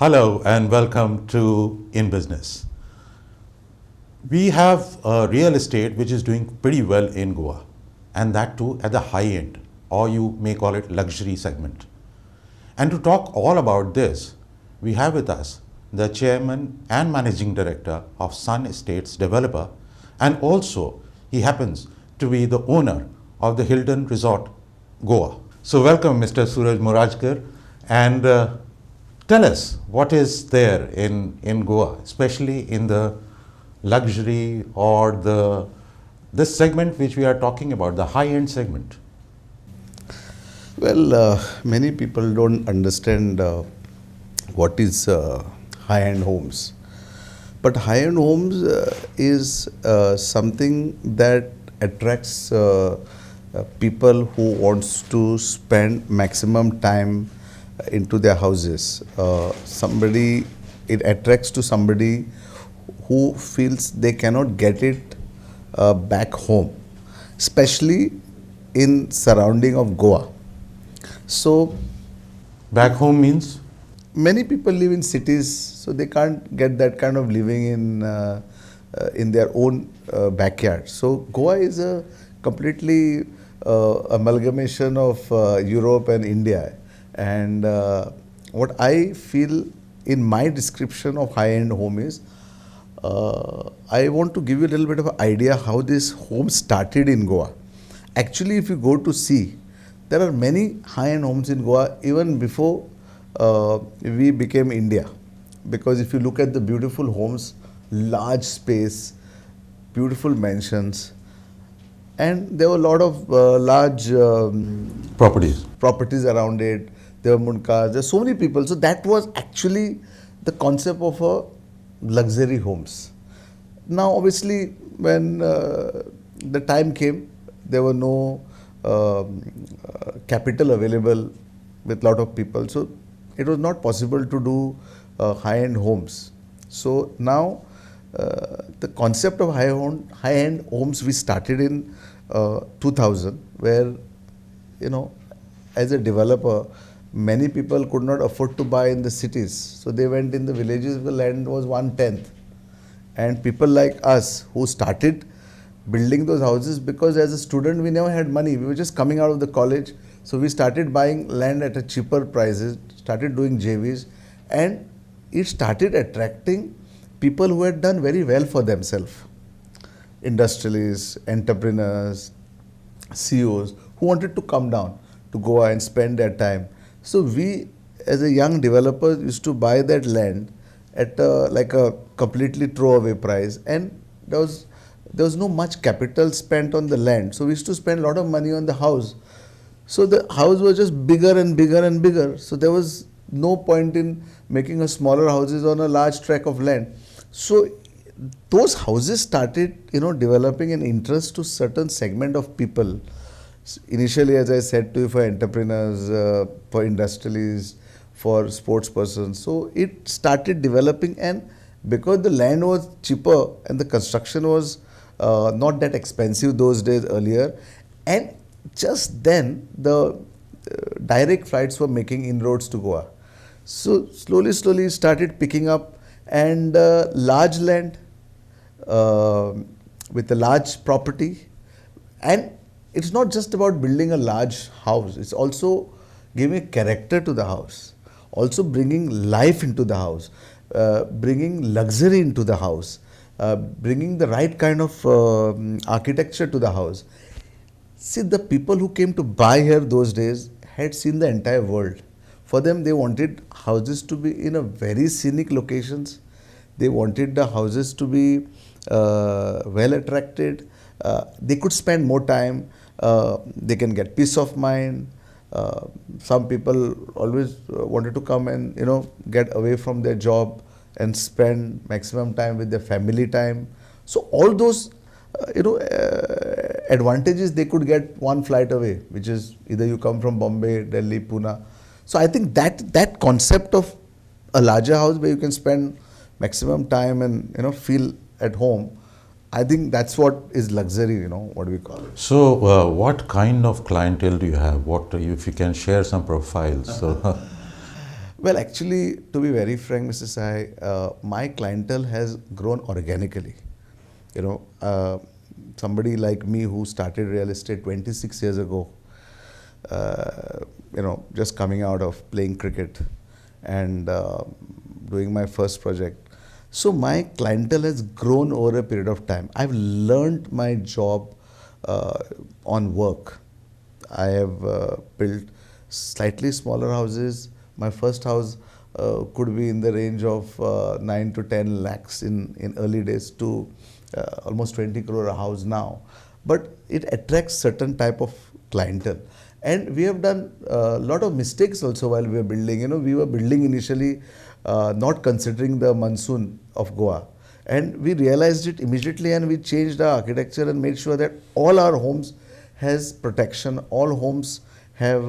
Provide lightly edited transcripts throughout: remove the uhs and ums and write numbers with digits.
Hello and welcome to InBusiness. We have a real estate which is doing pretty well in Goa, and that too at the high end, or you may call it luxury segment. And to talk all about this, we have with us the chairman and managing director of Sun Estates Developer, and also he happens to be the owner of the Hilton Resort, Goa. So welcome Mr. Suraj Morajkar, and tell us what is there in Goa, especially in the luxury or this segment which we are talking about, the high-end segment. Well, many people don't understand what is high-end homes. But high-end homes is something that attracts people who wants to spend maximum time into their houses. It attracts to somebody who feels they cannot get it back home, especially in surrounding of Goa. So, Back home means? many people live in cities, so they can't get that kind of living in their own backyard. So Goa is a completely amalgamation of Europe and India. And what I feel in my description of high-end home is, I want to give you a little bit of an idea how this home started in Goa. Actually, if you go to see, there are many high-end homes in Goa even before we became India. Because if you look at the beautiful homes, large space, beautiful mansions, and there were a lot of large properties around it. There were munkas, there are so many people. So that was actually the concept of a luxury homes. Now obviously when the time came, there were no capital available with lot of people. So it was not possible to do high-end homes. So now the concept of high-end homes we started in 2000, where as a developer, many people could not afford to buy in the cities. So they went in the villages where the land was 1/10. And people like us who started building those houses, because as a student we never had money. We were just coming out of the college. So we started buying land at a cheaper prices, started doing JVs, and it started attracting people who had done very well for themselves. Industrialists, entrepreneurs, CEOs who wanted to come down to Goa and spend their time. So we, as a young developer, used to buy that land at like a completely throwaway price, and there was no much capital spent on the land. So we used to spend a lot of money on the house. So the house was just bigger and bigger and bigger. So there was no point in making a smaller houses on a large tract of land. So those houses started, developing an interest to certain segment of people. Initially, as I said to you, for entrepreneurs, for industrialists, for sports persons. So it started developing, and because the land was cheaper and the construction was not that expensive those days earlier, and just then the direct flights were making inroads to Goa. So slowly it started picking up, and large land with a large property. And it's not just about building a large house, it's also giving a character to the house, also bringing life into the house, bringing luxury into the house, bringing the right kind of architecture to the house. See, the people who came to buy here those days had seen the entire world. For them, they wanted houses to be in a very scenic locations. They wanted the houses to be well attracted. They could spend more time. They can get peace of mind. Some people always wanted to come and get away from their job and spend maximum time with their family time. So all those advantages they could get one flight away, which is either you come from Bombay, Delhi, Pune. So I think that concept of a larger house where you can spend maximum time and feel at home, I think that's what is luxury, what we call it. So what kind of clientele do you have? If you can share some profiles? So Well, actually, to be very frank, Mr. Sai, my clientele has grown organically. You know, somebody like me who started real estate 26 years ago, just coming out of playing cricket and doing my first project. So my clientele has grown over a period of time. I've learned my job on work. I have built slightly smaller houses. My first house could be in the range of 9 to 10 lakhs in early days to almost 20 crore a house now. But it attracts certain type of clientele. And we have done a lot of mistakes also while we were building. You know, we were building initially not considering the monsoon of Goa. And we realized it immediately and we changed our architecture and made sure that all our homes has protection, all homes have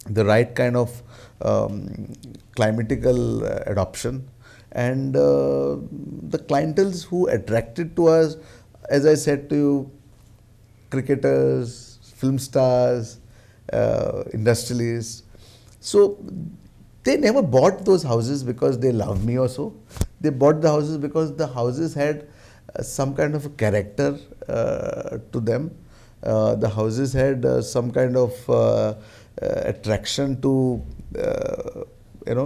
the right kind of climatical adoption. And the clienteles who attracted to us, as I said to you, cricketers, film stars, industrialists. So they never bought those houses because they love me or so. They bought the houses because the houses had some kind of a character to them. The houses had some kind of attraction to,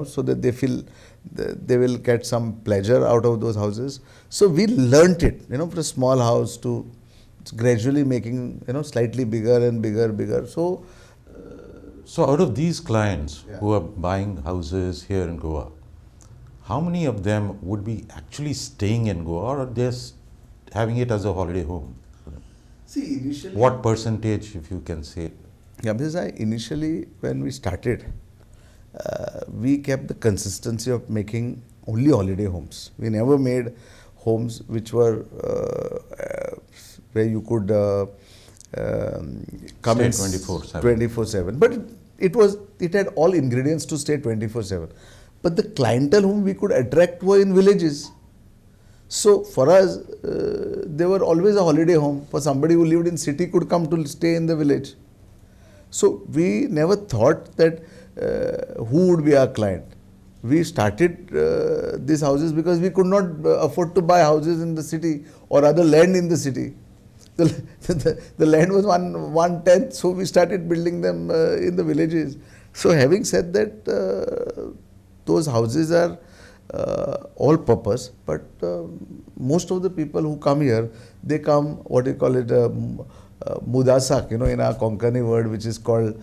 so that they feel they will get some pleasure out of those houses. So we learnt it, from a small house to gradually making, slightly bigger and bigger. So out of these clients who are buying houses here in Goa, how many of them would be actually staying in Goa or just having it as a holiday home? see, initially, What percentage, if you can say? Yeah, because initially when we started, we kept the consistency of making only holiday homes. We never made homes which were where you could come in 24/7. But it had all ingredients to stay 24/7. But the clientele whom we could attract were in villages. So for us, they were always a holiday home. For somebody who lived in city could come to stay in the village. So we never thought that who would be our client. We started these houses because we could not afford to buy houses in the city or other land in the city. The land was 1/10, so we started building them in the villages. So having said that, those houses are all purpose, but most of the people who come here, they come, what do you call it, mudasak, in our Konkani word, which is called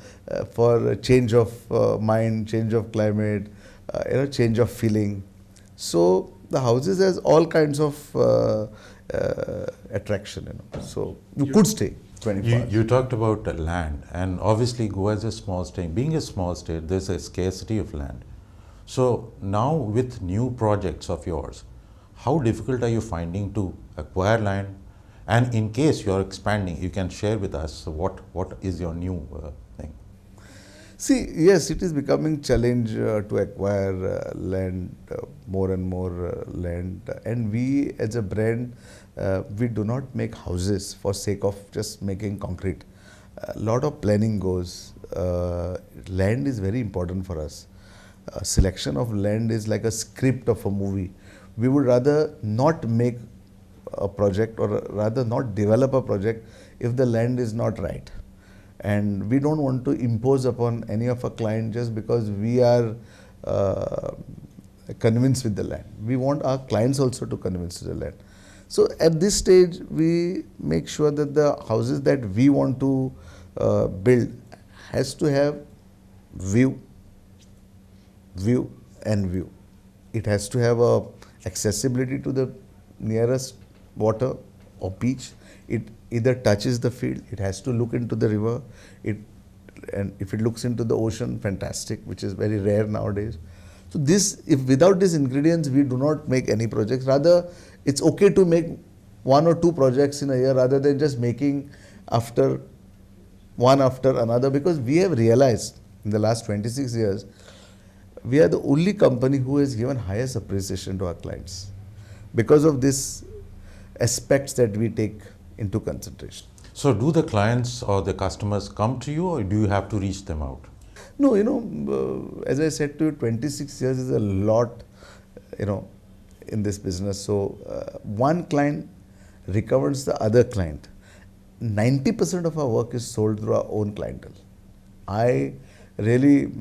for a change of mind, change of climate, change of feeling. So the houses has all kinds of attraction, So you could stay 24 hours. You talked about land, and obviously Goa is a small state. Being a small state, there's a scarcity of land. So now with new projects of yours, how difficult are you finding to acquire land? And in case you're expanding, you can share with us what is your new thing? See, yes, it is becoming challenge to acquire land, more and more land. And we as a brand, we do not make houses for sake of just making concrete. A lot of planning goes. Land is very important for us. Selection of land is like a script of a movie. We would rather not make a project or rather not develop a project if the land is not right. And we don't want to impose upon any of our clients just because we are convinced with the land. We want our clients also to convince the land. So at this stage, we make sure that the houses that we want to build has to have view. It has to have a accessibility to the nearest water or beach. It either touches the field, it has to look into the river, and if it looks into the ocean, fantastic, which is very rare nowadays. So if without these ingredients, we do not make any projects. Rather, it's okay to make 1 or 2 projects in a year rather than just making one after another, because we have realized in the last 26 years, we are the only company who has given highest appreciation to our clients because of these aspects that we take into consideration. So do the clients or the customers come to you, or do you have to reach them out? No, as I said to you, 26 years is a lot, you know, in this business. So one client recovers the other client. 90% of our work is sold through our own clientele. I really,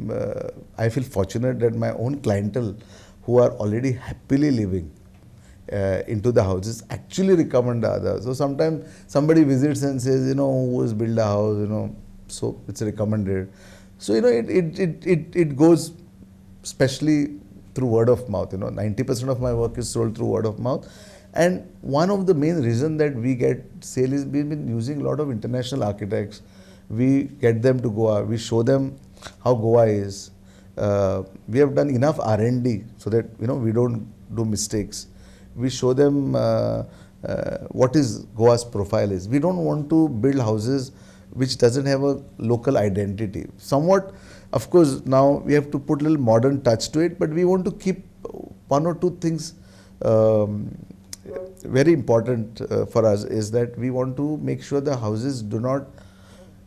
I feel fortunate that my own clientele who are already happily living into the houses actually recommend the others. So sometimes somebody visits and says, who has built a house, so it's recommended. So, it goes especially through word of mouth. 90% of my work is sold through word of mouth. And one of the main reason that we get sale is we've been using a lot of international architects. We get them to Goa. We show them how Goa is. We have done enough R&D so that we don't do mistakes. We show them what is Goa's profile is. We don't want to build houses which doesn't have a local identity. Somewhat, of course, now we have to put a little modern touch to it, but we want to keep one or two things very important for us is that we want to make sure the houses do not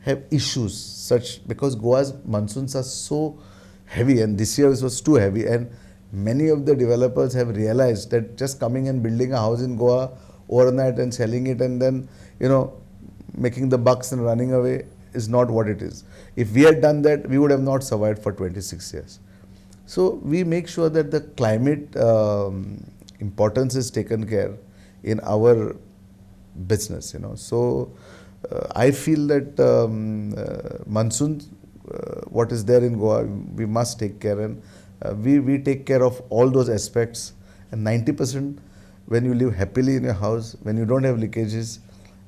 have issues such, because Goa's monsoons are so heavy, and this year it was too heavy, and many of the developers have realized that just coming and building a house in Goa overnight and selling it and then making the bucks and running away is not what it is. If we had done that, we would have not survived for 26 years. So we make sure that the climate importance is taken care in our business. So I feel that monsoon, what is there in Goa, we must take care, and we take care of all those aspects. And 90% when you live happily in your house, when you don't have leakages,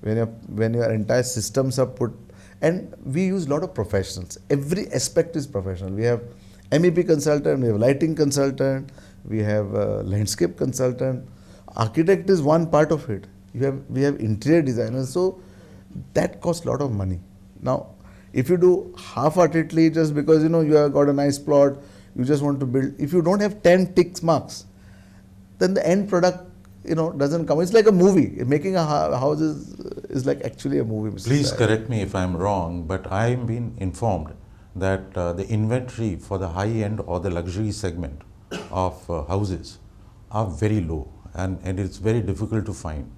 when your entire systems are put, and we use a lot of professionals. Every aspect is professional. We have MEP consultant, we have lighting consultant, we have landscape consultant. Architect is one part of it. We have interior designers. So that costs a lot of money. Now, if you do half-heartedly just because you have got a nice plot, you just want to build. If you don't have 10 tick marks, then the end product doesn't come. It's like a movie. Making a house is like actually a movie. Mr. Please Sahay. correct me if I'm wrong, but I've been informed that the inventory for the high-end or the luxury segment of houses are very low, and it's very difficult to find.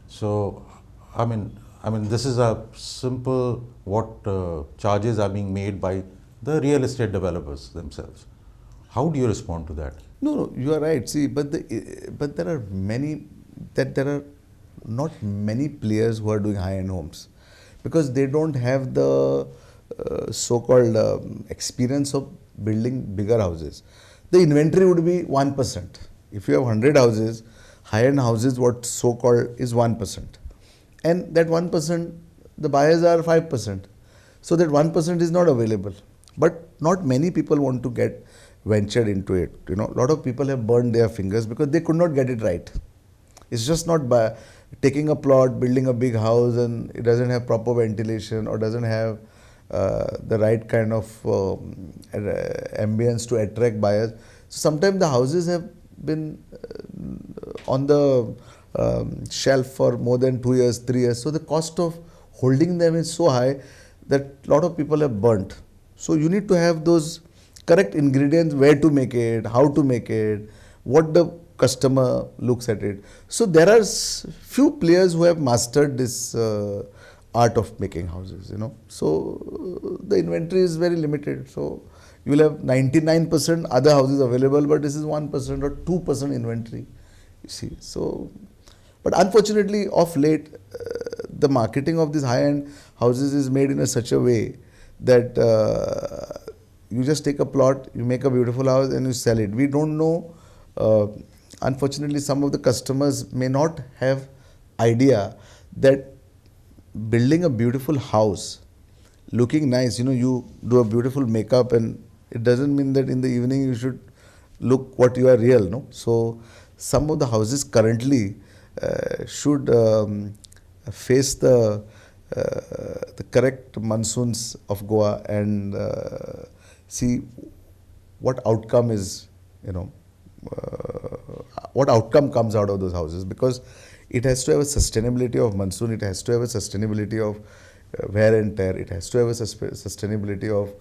So, I mean, this is a simple what charges are being made by the real estate developers themselves. How do you respond to that? No, you are right. See, but there are not many players who are doing high-end homes, because they don't have the so-called experience of building bigger houses. The inventory would be 1%. If you have 100 houses, high-end houses, what so-called is 1%. And that 1%, the buyers are 5%. So that 1% is not available. But not many people want to get ventured into it. A lot of people have burned their fingers because they could not get it right. It's just not by taking a plot, building a big house, and it doesn't have proper ventilation or doesn't have the right kind of ambience to attract buyers. So sometimes the houses have been on the shelf for more than 2 years, 3 years. So the cost of holding them is so high that a lot of people have burnt. So you need to have those correct ingredients, where to make it, how to make it, what the customer looks at it. So there are few players who have mastered this art of making houses, So the inventory is very limited. So you will have 99% other houses available, but this is 1% or 2% inventory, you see. So, but unfortunately, of late, the marketing of these high-end houses is made in such a way that you just take a plot, you make a beautiful house and you sell it. We don't know, unfortunately, some of the customers may not have idea that building a beautiful house, looking nice, you do a beautiful makeup, and it doesn't mean that in the evening you should look what you are real, no? So some of the houses currently should face the correct monsoons of Goa and see what outcome is, what outcome comes out of those houses, because it has to have a sustainability of monsoon, it has to have a sustainability of wear and tear, it has to have a sustainability of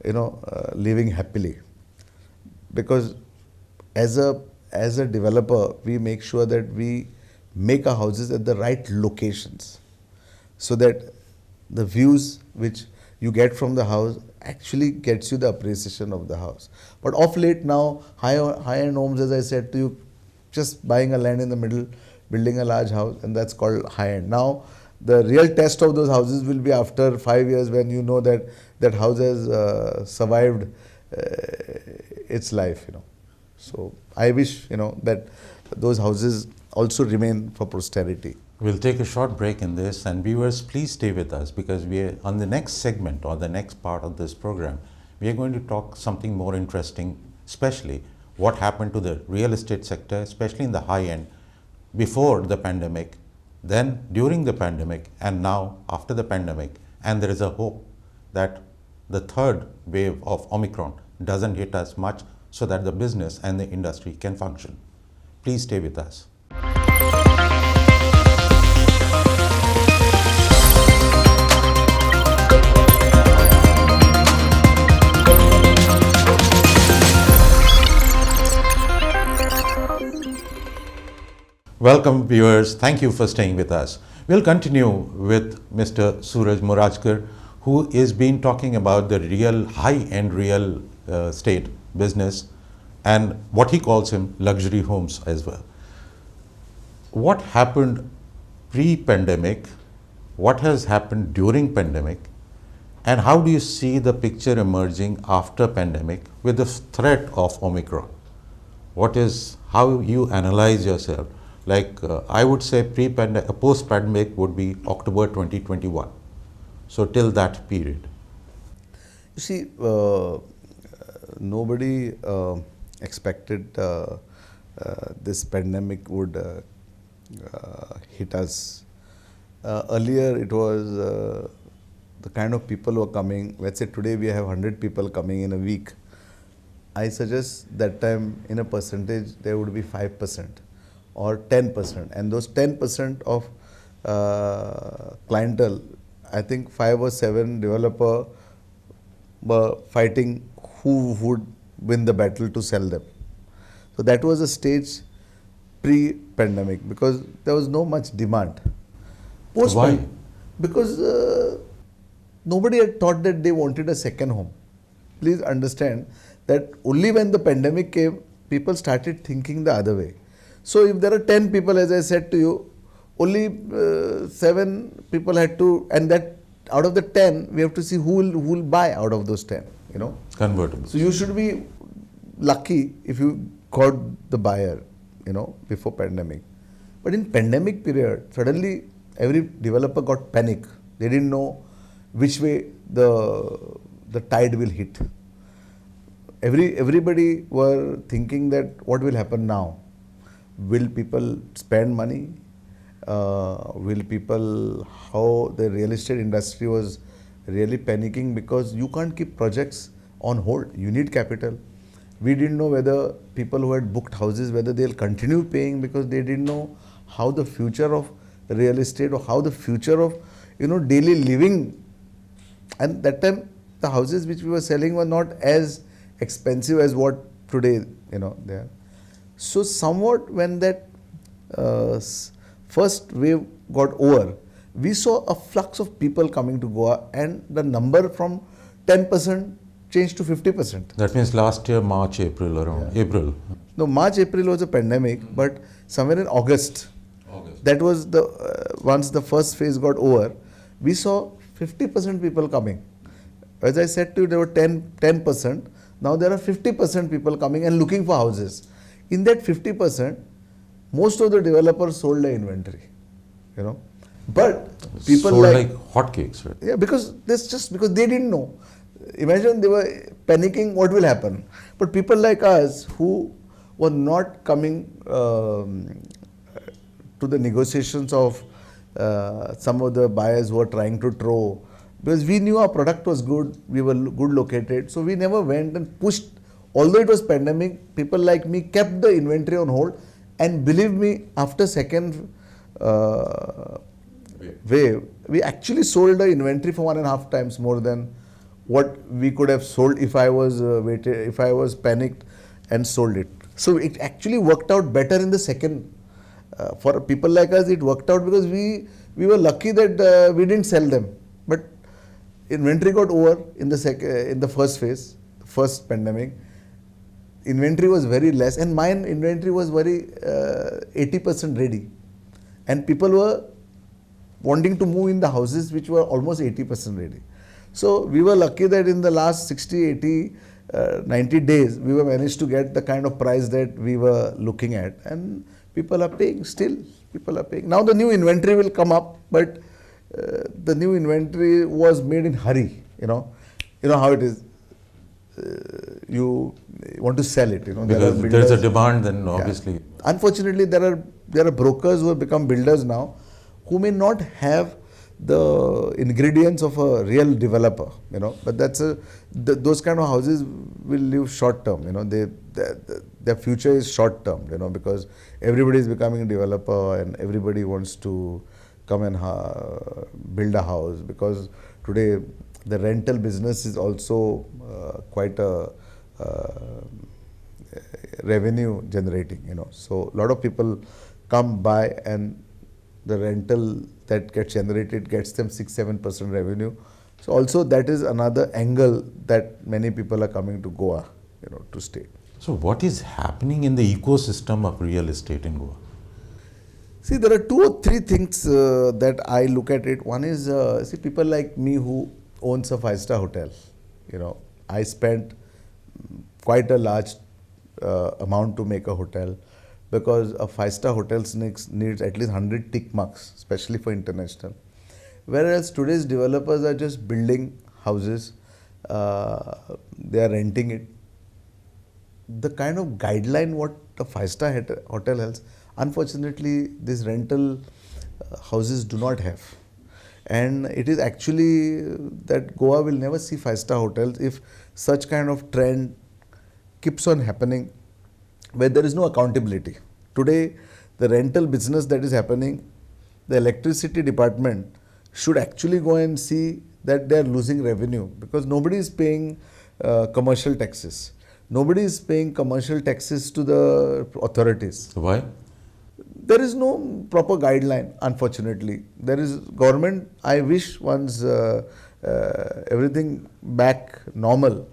living happily. Because as a developer, we make sure that we make our houses at the right locations, so that the views which you get from the house actually gets you the appreciation of the house. But of late now, high-end homes, as I said to you, just buying a land in the middle, building a large house, and that's called high-end. Now, the real test of those houses will be after 5 years, when you know that that house has survived its life. So I wish that those houses also remain for posterity. We'll take a short break in this, and viewers, please stay with us, because we are on the next segment or the next part of this program. We are going to talk something more interesting, especially what happened to the real estate sector, especially in the high end, before the pandemic, then during the pandemic, and now after the pandemic. And there is a hope that the third wave of Omicron doesn't hit us much, so that the business and the industry can function. Please stay with us. Welcome viewers, thank you for staying with us. We'll continue with Mr. Suraj Morajkar, who is been talking about the real high-end real estate business and what he calls him luxury homes as well. What happened pre-pandemic, what has happened during pandemic, and how do you see the picture emerging after pandemic with the threat of Omicron? How you analyze yourself? Like I would say pre-pandemic, post-pandemic would be October 2021. So till that period. You see, nobody expected this pandemic would hit us. Earlier it was the kind of people who are coming. Let's say today we have 100 people coming in a week. I suggest that time in a percentage there would be 5% or 10%, and those 10% of clientele, I think 5 or 7 developers were fighting who would win the battle to sell them. So that was a stage pre-pandemic, because there was no much demand. Why? Because nobody had thought that they wanted a second home. Please understand that only when the pandemic came, people started thinking the other way. So if there are 10 people, as I said to you, only 7 people had to, and that out of the 10, we have to see who will buy out of those 10, Convertible. So you should be lucky if you got the buyer, before pandemic. But in pandemic period, suddenly every developer got panic. They didn't know which way the tide will hit. Everybody were thinking that what will happen now? Will people spend money? Will people, how the real estate industry was really panicking, because you can't keep projects on hold. You need capital. We didn't know whether people who had booked houses, whether they'll continue paying, because they didn't know how the future of real estate or how the future of, daily living. And that time, the houses which we were selling were not as expensive as what today, they are. So somewhat when that first wave got over, we saw a flux of people coming to Goa, and the number from 10% changed to 50%. That means last year, March, April, around April. No, March, April was a pandemic, but somewhere in August, that was once the first phase got over, we saw 50% people coming. As I said to you, there were 10%. Now there are 50% people coming and looking for houses. In that 50%, most of the developers sold their inventory, But people sold like hotcakes, right? Yeah, because they didn't know. Imagine they were panicking, what will happen? But people like us who were not coming to the negotiations of some of the buyers who were trying to throw, because we knew our product was good, we were good located, so we never went and pushed. Although it was pandemic, people like me kept the inventory on hold, and believe me, after second wave, we actually sold the inventory for 1.5 times more than what we could have sold if I was if I was panicked and sold it. So it actually worked out better in the second. For people like us, it worked out because we were lucky that we didn't sell them. But inventory got over in the first phase, first pandemic. Inventory was very less, and mine inventory was very 80% ready, and people were wanting to move in the houses which were almost 80% ready. So we were lucky that in the last 60, 80, 90 days, we were managed to get the kind of price that we were looking at, and people are paying still. People are paying. Now the new inventory will come up, but the new inventory was made in hurry. You know how it is. You want to sell it. Because there is a demand, then obviously. Yeah. Unfortunately, there are brokers who have become builders now, who may not have the ingredients of a real developer. But those kind of houses will live short term. Their future is short term. Because everybody is becoming a developer and everybody wants to come and build a house, because today the rental business is also quite a revenue generating. So a lot of people come by, and the rental that gets generated gets them 6-7% revenue. So also that is another angle that many people are coming to Goa, to stay. So what is happening in the ecosystem of real estate in Goa? See, there are 2 or 3 things that I look at it. One is, people like me who owns a 5-star hotel. I spent quite a large amount to make a hotel, because a 5-star hotel needs at least 100 tick marks, especially for international. Whereas today's developers are just building houses, they are renting it. The kind of guideline what a 5-star hotel has, unfortunately, these rental houses do not have. And it is actually that Goa will never see 5-star hotels if such kind of trend keeps on happening, where there is no accountability. Today, the rental business that is happening, the electricity department should actually go and see that they are losing revenue, because nobody is paying commercial taxes. Nobody is paying commercial taxes to the authorities. Why? There is no proper guideline, unfortunately. There is government, I wish once everything back normal,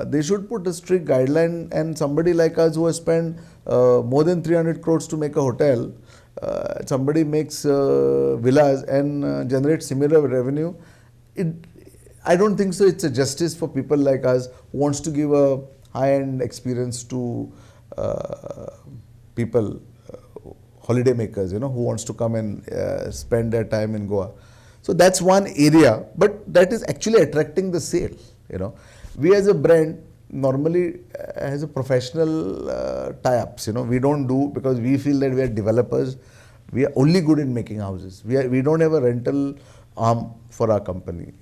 they should put a strict guideline, and somebody like us who has spent more than 300 crores to make a hotel, somebody makes villas and generates similar revenue. I don't think so. It's a justice for people like us who wants to give a high-end experience to people, holiday makers, who wants to come and spend their time in Goa. So that's one area, but that is actually attracting the sale. We as a brand normally has a professional tie-ups. We don't do, because we feel that we are developers. We are only good in making houses. We don't have a rental arm for our company.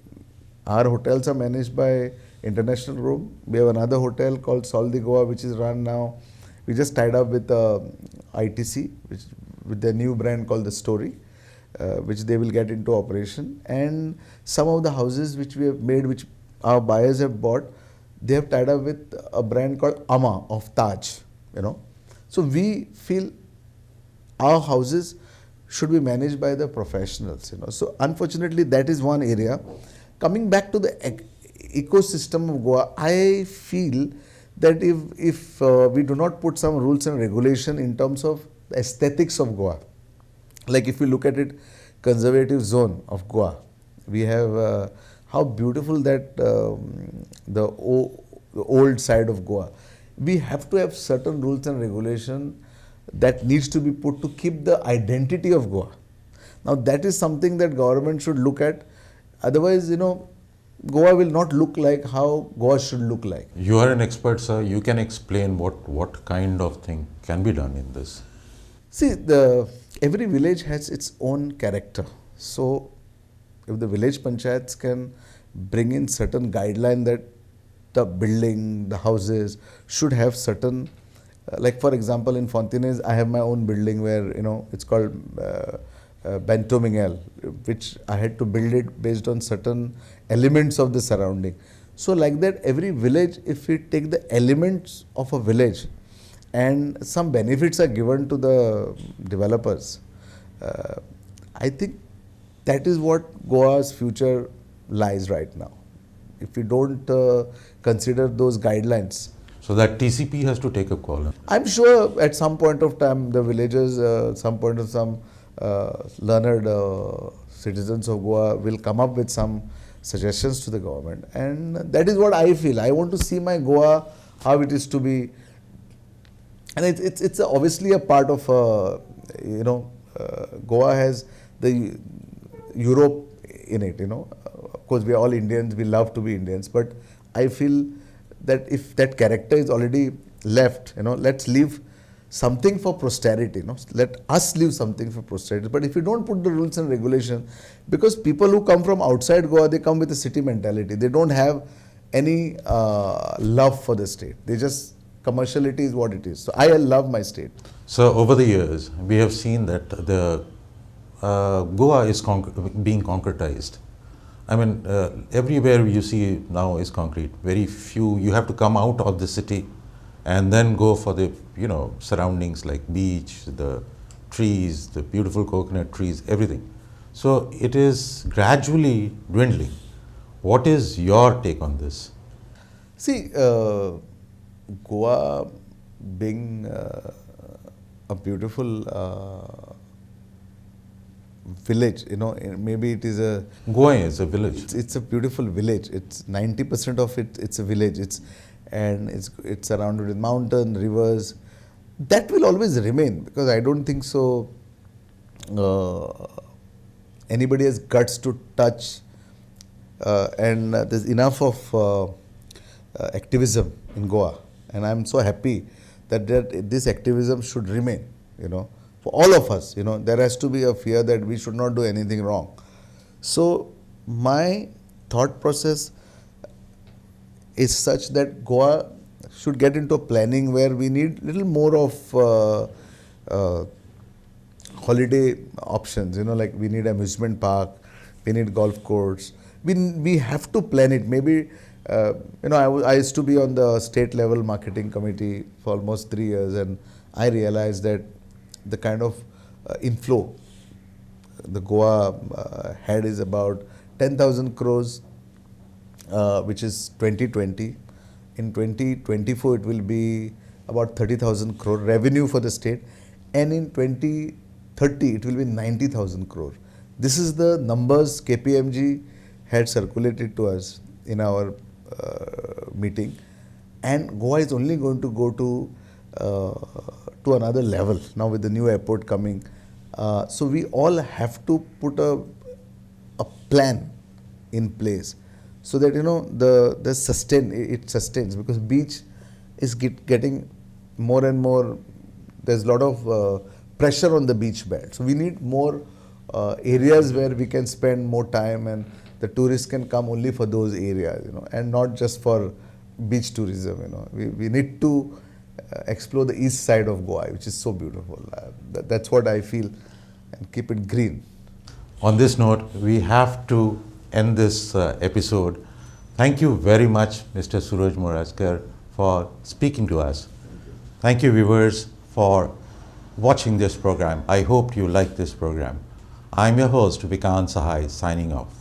Our hotels are managed by International Room. We have another hotel called Soldi Goa, which is run now. We just tied up with ITC, with their new brand called The Story, which they will get into operation. And some of the houses which we have made, which our buyers have bought, they have tied up with a brand called Ama of Taj. So we feel our houses should be managed by the professionals. So unfortunately, that is one area. Coming back to the ecosystem of Goa, I feel that if we do not put some rules and regulation in terms of the aesthetics of Goa, like if we look at it, conservative zone of Goa, we have how beautiful that the old side of Goa. We have to have certain rules and regulation that needs to be put to keep the identity of Goa. Now that is something that government should look at. Otherwise, Goa will not look like how Goa should look like. You are an expert, sir. You can explain what kind of thing can be done in this. See, every village has its own character. So, if the village panchayats can bring in certain guideline that the building, the houses should have certain, like for example, in Fontines, I have my own building where, it's called Bento Miguel, which I had to build it based on certain elements of the surrounding. So like that, every village, if we take the elements of a village and some benefits are given to the developers, I think that is what Goa's future lies right now. If we don't consider those guidelines, So that TCP has to take a call. I'm sure at some point of time the villagers, some learned citizens of Goa will come up with some suggestions to the government, and that is what I feel. I want to see my Goa how it is to be, and it's obviously a part of Goa has the Europe in it. Of course we are all Indians. We love to be Indians, but I feel that if that character is already left, let's leave something for posterity. Let us leave something for posterity. But if you don't put the rules and regulations, because people who come from outside Goa, they come with a city mentality. They don't have any love for the state. They just, commerciality is what it is. So I love my state. So over the years, we have seen that the Goa is being concretized. I mean, everywhere you see now is concrete. Very few, you have to come out of the city and then go for the, surroundings like beach, the trees, the beautiful coconut trees, everything. So it is gradually dwindling. What is your take on this? See, Goa being a beautiful village, maybe it is a... Goa is a village. It's a beautiful village. It's 90% of it, it's a village. It's surrounded with mountains, rivers. That will always remain, because I don't think so anybody has guts to touch and there's enough of activism in Goa, and I'm so happy that this activism should remain, for all of us. There has to be a fear that we should not do anything wrong. So my thought process is such that Goa should get into a planning where we need little more of holiday options, like we need amusement park, we need golf courts. We have to plan it. Maybe, I used to be on the state level marketing committee for almost 3 years, and I realized that the kind of inflow the Goa had is about 10,000 crores, which is 2020. In 2024, it will be about 30,000 crore revenue for the state, and in 2030, it will be 90,000 crore. This is the numbers KPMG had circulated to us in our meeting, and Goa is only going to go to another level now with the new airport coming. So we all have to put a plan in place so that it sustains, because beach is getting more and more. There's a lot of pressure on the beach belt, so we need more areas where we can spend more time, and the tourists can come only for those areas, and not just for beach tourism. We need to explore the east side of Goa, which is so beautiful. That's what I feel, and keep it green. On this note, we have to end this episode. Thank you very much, Mr. Suraj Morajkar, for speaking to us. Thank you, viewers, for watching this program. I hope you like this program. I'm your host, Vikant Sahay, signing off.